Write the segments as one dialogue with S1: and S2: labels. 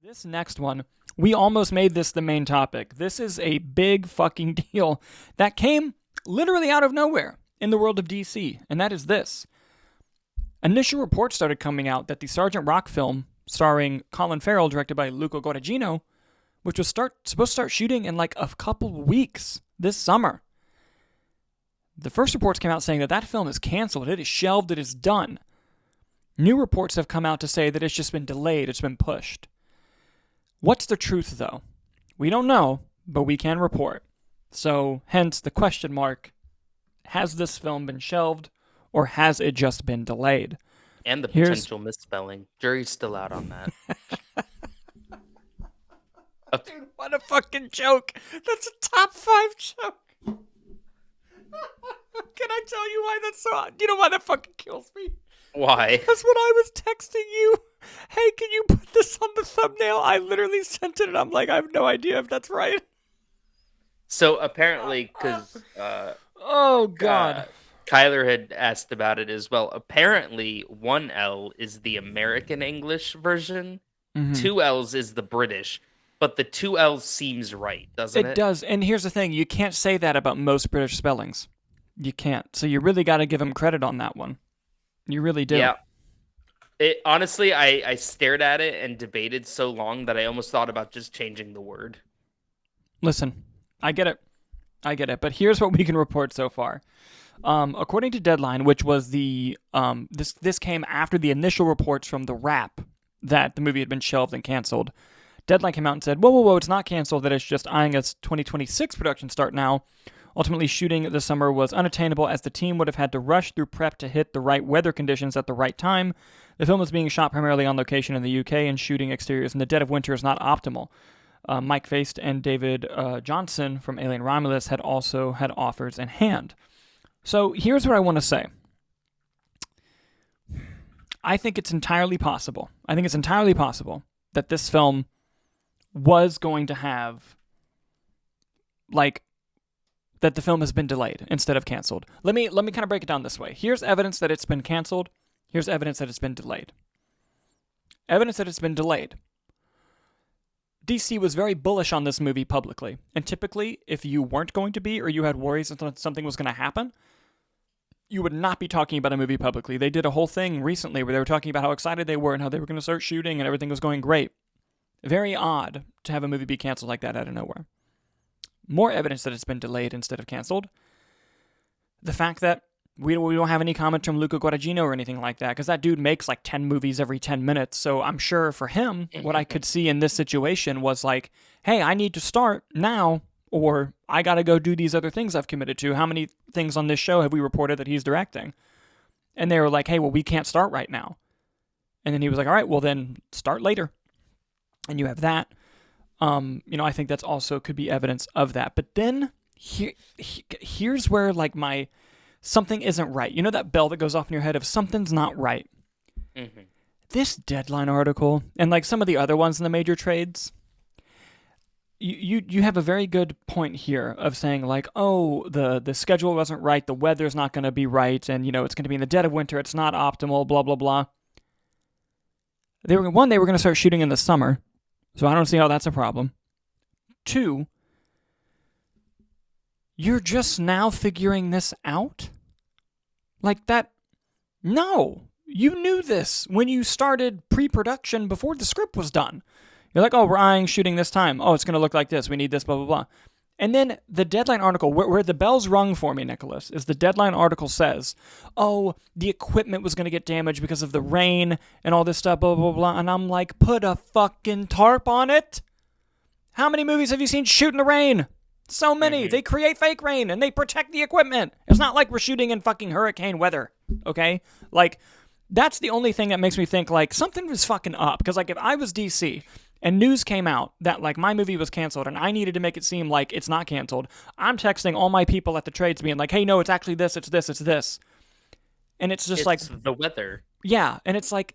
S1: This next one, we almost made this the main topic. This is a big fucking deal that came literally out of nowhere in the world of DC, and that is this. Initial reports started coming out that the Sergeant Rock film, starring Colin Farrell, directed by Luca Guadagnino, which was supposed to start shooting in like a couple weeks this summer. The first reports came out saying that film is canceled, it is shelved, it is done. New reports have come out to say that it's just been delayed, it's been pushed. What's the truth, though? We don't know, but we can report. So, hence the question mark, has this film been shelved, or has it just been delayed?
S2: And the potential misspelling. Jury's still out on that.
S1: Dude, what a fucking joke. That's a top 5 joke. Can I tell you why that's so... You know why that fucking kills me?
S2: Why?
S1: Because when I was texting you, hey, can you put this on the thumbnail? I literally sent it, and I'm like, I have no idea if that's right.
S2: So apparently, because...
S1: oh, God.
S2: Kyler had asked about it as well. Apparently, 1 L is the American English version. 2 L's is the British. But the 2 L's seems right, doesn't it?
S1: It does. And here's the thing. You can't say that about most British spellings. You can't. So you really got to give him credit on that one. You really do.
S2: Yeah. Honestly, I stared at it and debated so long that I almost thought about just changing the word.
S1: Listen, I get it. But here's what we can report so far. According to Deadline, which was the this came after the initial reports from The Wrap that the movie had been shelved and canceled. Deadline came out and said, whoa, it's not canceled, that it's just eyeing its 2026 production start now. Ultimately, shooting this summer was unattainable as the team would have had to rush through prep to hit the right weather conditions at the right time. The film is being shot primarily on location in the UK, and shooting exteriors in the dead of winter is not optimal. Mike Feist and David Johnson from Alien Romulus had also had offers in hand. So here's what I want to say. I think it's entirely possible that this film was going to have, like, that the film has been delayed instead of canceled. Let me kind of break it down this way. Here's evidence that it's been canceled. Here's evidence that it's been delayed. Evidence that it's been delayed. DC was very bullish on this movie publicly. And typically, if you weren't going to be, or you had worries that something was going to happen, you would not be talking about a movie publicly. They did a whole thing recently where they were talking about how excited they were and how they were going to start shooting and everything was going great. Very odd to have a movie be canceled like that out of nowhere. More evidence that it's been delayed instead of canceled. The fact that we don't have any comments from Luca Guadagnino or anything like that, because that dude makes like 10 movies every 10 minutes. So I'm sure for him, what I could see in this situation was like, hey, I need to start now, or I got to go do these other things I've committed to. How many things on this show have we reported that he's directing? And they were like, hey, well, we can't start right now. And then he was like, all right, well, then start later. And you have that. I think that's also could be evidence of that. But then here's where like something isn't right. You know that bell that goes off in your head of something's not right. Mm-hmm. This Deadline article and like some of the other ones in the major trades, you have a very good point here of saying like, oh, the schedule wasn't right, the weather's not going to be right, and it's going to be in the dead of winter, it's not optimal, blah blah blah. They were going to start shooting in the summer. So I don't see how that's a problem. 2, you're just now figuring this out? Like that? No. You knew this when you started pre-production before the script was done. You're like, oh, we're eyeing shooting this time. Oh, it's going to look like this. We need this, blah, blah, blah. And then the Deadline article, where the bell's rung for me, Nicholas, is the Deadline article says, oh, the equipment was going to get damaged because of the rain and all this stuff, blah, blah, blah. And I'm like, put a fucking tarp on it. How many movies have you seen shoot in the rain? So many. Mm-hmm. They create fake rain and they protect the equipment. It's not like we're shooting in fucking hurricane weather, okay? Like, that's the only thing that makes me think, like, something was fucking up. Because, like, if I was DC and news came out that, like, my movie was canceled and I needed to make it seem like it's not canceled, I'm texting all my people at the trades being like, hey, no, it's actually this, it's this, it's this. And it's just like...
S2: the weather.
S1: Yeah, and it's like,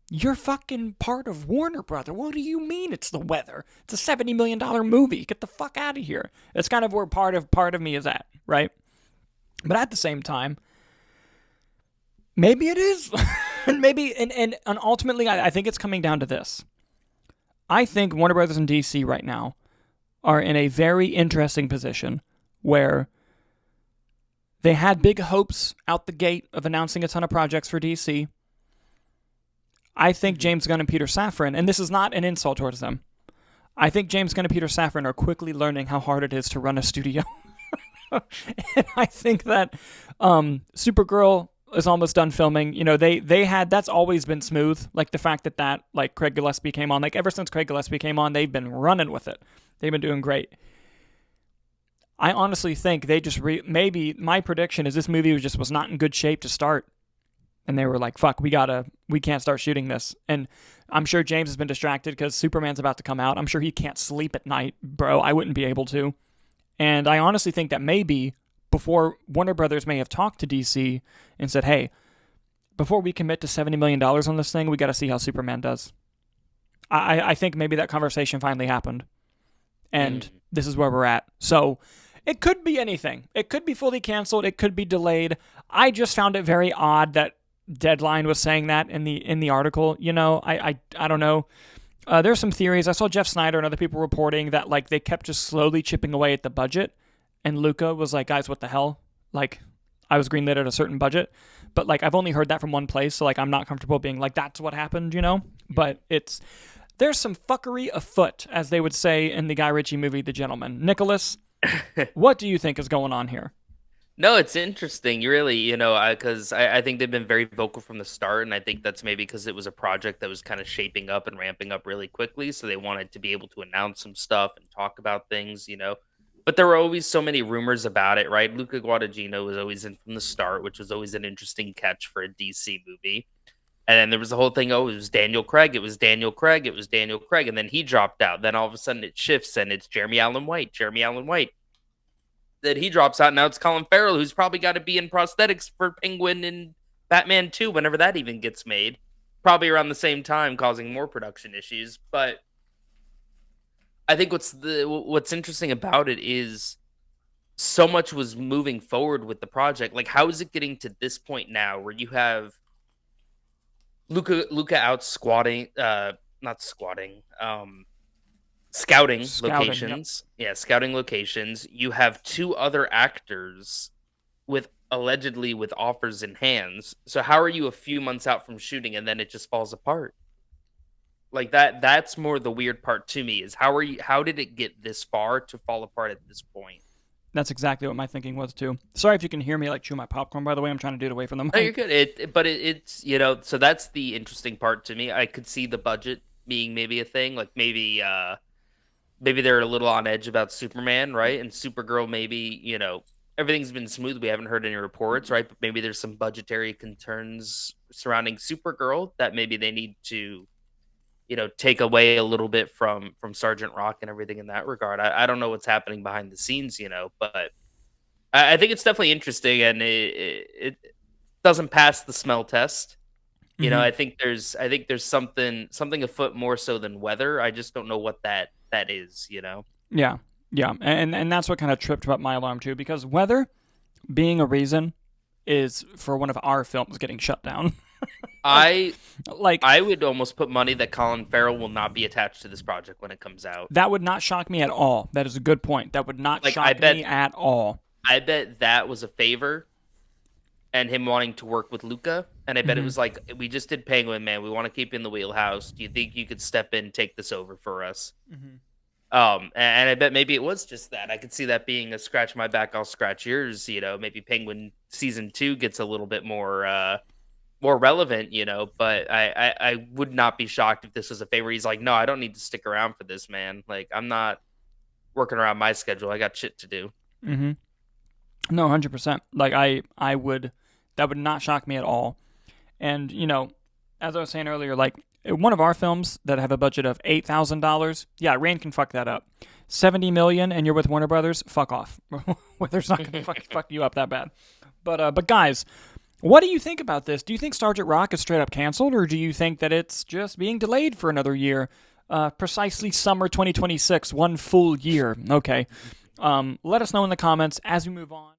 S1: you're fucking part of Warner, brother. What do you mean it's the weather? It's a $70 million movie. Get the fuck out of here. It's kind of where part of me is at, right? But at the same time, maybe it is. And ultimately, I think it's coming down to this. I think Warner Brothers and DC right now are in a very interesting position where they had big hopes out the gate of announcing a ton of projects for DC. I think James Gunn and Peter Safran, and this is not an insult towards them, I think James Gunn and Peter Safran are quickly learning how hard it is to run a studio. And I think that Supergirl is almost done filming. You know, they had, that's always been smooth. Like the fact that like Craig Gillespie came on, like ever since Craig Gillespie came on, they've been running with it. They've been doing great. I honestly think they just, maybe my prediction is this movie was not in good shape to start. And they were like, fuck, we can't start shooting this. And I'm sure James has been distracted because Superman's about to come out. I'm sure he can't sleep at night, bro. I wouldn't be able to. And I honestly think that maybe before Warner Brothers may have talked to DC and said, hey, before we commit to $70 million on this thing, we got to see how Superman does. I think maybe that conversation finally happened. And this is where we're at. So it could be anything. It could be fully canceled. It could be delayed. I just found it very odd that Deadline was saying that in the article. You know, I don't know. There's some theories. I saw Jeff Snyder and other people reporting that like they kept just slowly chipping away at the budget, and Luca was like, "Guys, what the hell? Like, I was greenlit at a certain budget, but like I've only heard that from one place, so like I'm not comfortable being like that's what happened, you know." But there's some fuckery afoot, as they would say in the Guy Ritchie movie, The Gentleman. Nicholas, what do you think is going on here?
S2: No, it's interesting. You really, because I think they've been very vocal from the start, and I think that's maybe because it was a project that was kind of shaping up and ramping up really quickly, so they wanted to be able to announce some stuff and talk about things. But there were always so many rumors about it, right? Luca Guadagnino was always in from the start, which was always an interesting catch for a DC movie. And then there was the whole thing, it was Daniel Craig, it was Daniel Craig, it was Daniel Craig, and then he dropped out. Then all of a sudden it shifts, and it's Jeremy Allen White. That he drops out. Now it's Colin Farrell, who's probably got to be in prosthetics for Penguin and Batman 2, whenever that even gets made. Probably around the same time, causing more production issues. But I think what's interesting about it is so much was moving forward with the project. Like, how is it getting to this point now where you have Luca out squatting, not squatting, scouting locations.
S1: Yep.
S2: Yeah, scouting locations. You have two other actors allegedly with offers in hands. So how are you a few months out from shooting and then it just falls apart? Like that's more the weird part to me is how did it get this far to fall apart at this point?
S1: That's exactly what my thinking was too. Sorry if you can hear me like chew my popcorn, by the way. I'm trying to do it away from the mic.
S2: No, you're good. It's so that's the interesting part to me. I could see the budget being maybe a thing, like maybe they're a little on edge about Superman, right? And Supergirl, maybe, everything's been smooth. We haven't heard any reports, right? But maybe there's some budgetary concerns surrounding Supergirl that maybe they need to, take away a little bit from Sergeant Rock and everything in that regard. I don't know what's happening behind the scenes, but I think it's definitely interesting, and it doesn't pass the smell test. I think there's something afoot more so than weather. I just don't know what that is.
S1: Yeah, and that's what kind of tripped up my alarm too, because weather being a reason is for one of our films getting shut down.
S2: I would almost put money that Colin Farrell will not be attached to this project when it comes out.
S1: That would not shock me at all. That is a good point. That would not shock me at all.
S2: I bet that was a favor, and him wanting to work with Luca. And I bet it was like, we just did Penguin, man. We want to keep you in the wheelhouse. Do you think you could step in, take this over for us? And I bet maybe it was just that. I could see that being a scratch my back, I'll scratch yours. Maybe Penguin season 2 gets a little bit more relevant. But I would not be shocked if this was a favor. He's like, no, I don't need to stick around for this, man. Like, I'm not working around my schedule. I got shit to do.
S1: No, 100%. Like I would, that would not shock me at all. And, as I was saying earlier, like one of our films that have a budget of $8,000, yeah, Rain can fuck that up. $70 million and you're with Warner Brothers, fuck off. Weather's not going to fuck you up that bad. But guys, what do you think about this? Do you think Sergeant Rock is straight up canceled, or do you think that it's just being delayed for another year? Precisely summer 2026, one full year. Okay. Let us know in the comments as we move on.